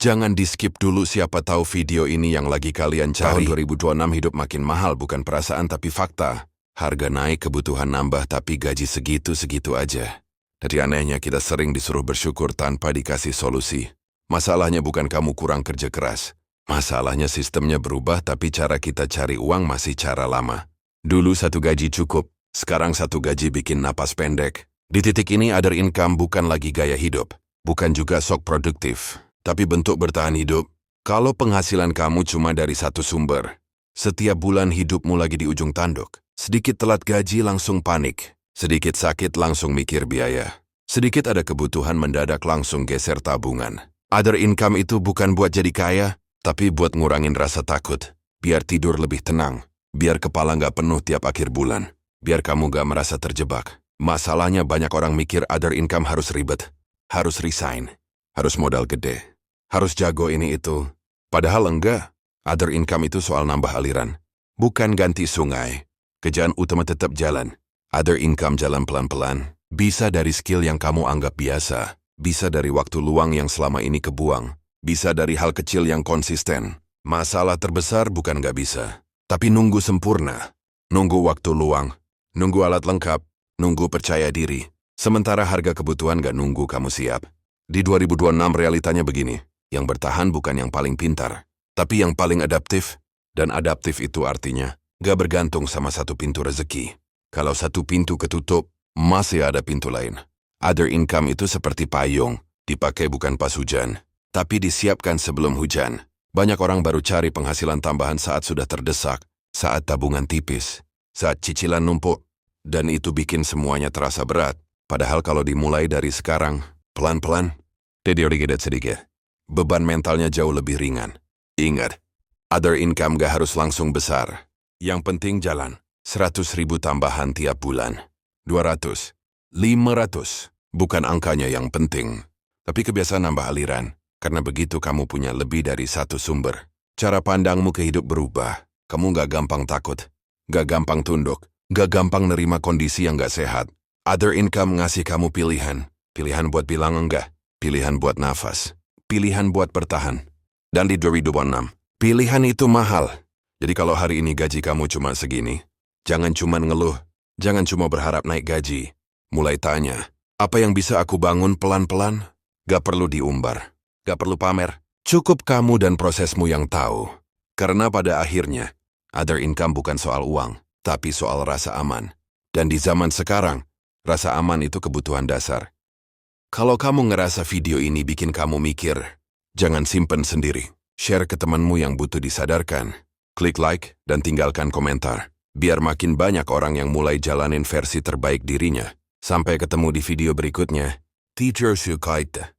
Jangan di-skip dulu, siapa tahu video ini yang lagi kalian cari. Tahun 2026 hidup makin mahal, bukan perasaan tapi fakta. Harga naik, kebutuhan nambah, tapi gaji segitu-segitu aja. Jadi anehnya kita sering disuruh bersyukur tanpa dikasih solusi. Masalahnya bukan kamu kurang kerja keras. Masalahnya sistemnya berubah, tapi cara kita cari uang masih cara lama. Dulu satu gaji cukup, sekarang satu gaji bikin napas pendek. Di titik ini other income bukan lagi gaya hidup, bukan juga sok produktif, tapi bentuk bertahan hidup. Kalau penghasilan kamu cuma dari satu sumber, setiap bulan hidupmu lagi di ujung tanduk. Sedikit telat gaji langsung panik, sedikit sakit langsung mikir biaya, sedikit ada kebutuhan mendadak langsung geser tabungan. Other income itu bukan buat jadi kaya, tapi buat ngurangin rasa takut. Biar tidur lebih tenang, biar kepala nggak penuh tiap akhir bulan, biar kamu nggak merasa terjebak. Masalahnya banyak orang mikir other income harus ribet, harus resign, harus modal gede, harus jago ini itu. Padahal enggak, other income itu soal nambah aliran, bukan ganti sungai. Kerjaan utama tetap jalan, other income jalan pelan-pelan. Bisa dari skill yang kamu anggap biasa, bisa dari waktu luang yang selama ini kebuang, bisa dari hal kecil yang konsisten. Masalah terbesar bukan nggak bisa, tapi nunggu sempurna, nunggu waktu luang, nunggu alat lengkap, nunggu percaya diri. Sementara harga kebutuhan nggak nunggu kamu siap. Di 2026 realitanya begini, yang bertahan bukan yang paling pintar, tapi yang paling adaptif. Dan adaptif itu artinya nggak bergantung sama satu pintu rezeki. Kalau satu pintu ketutup, masih ada pintu lain. Other income itu seperti payung, dipakai bukan pas hujan, tapi disiapkan sebelum hujan. Banyak orang baru cari penghasilan tambahan saat sudah terdesak, saat tabungan tipis, saat cicilan numpuk, dan itu bikin semuanya terasa berat. Padahal kalau dimulai dari sekarang, pelan-pelan, sedikit, beban mentalnya jauh lebih ringan. Ingat, other income gak harus langsung besar. Yang penting jalan, 100.000 tambahan tiap bulan, 200, 500, bukan angkanya yang penting, tapi kebiasaan nambah aliran, karena begitu kamu punya lebih dari satu sumber. Cara pandangmu ke hidup berubah, kamu gak gampang takut, gak gampang tunduk, gak gampang nerima kondisi yang gak sehat. Other income ngasih kamu pilihan, pilihan buat bilang enggak, pilihan buat nafas, pilihan buat bertahan. Dan di 2026, pilihan itu mahal. Jadi kalau hari ini gaji kamu cuma segini, jangan cuma ngeluh, jangan cuma berharap naik gaji. Mulai tanya, apa yang bisa aku bangun pelan-pelan? Gak perlu diumbar, gak perlu pamer. Cukup kamu dan prosesmu yang tahu. Karena pada akhirnya, other income bukan soal uang, tapi soal rasa aman. Dan di zaman sekarang, rasa aman itu kebutuhan dasar. Kalau kamu ngerasa video ini bikin kamu mikir, jangan simpen sendiri. Share ke temanmu yang butuh disadarkan. Klik like dan tinggalkan komentar, biar makin banyak orang yang mulai jalanin versi terbaik dirinya. Sampai ketemu di video berikutnya. Teacher Shukaita.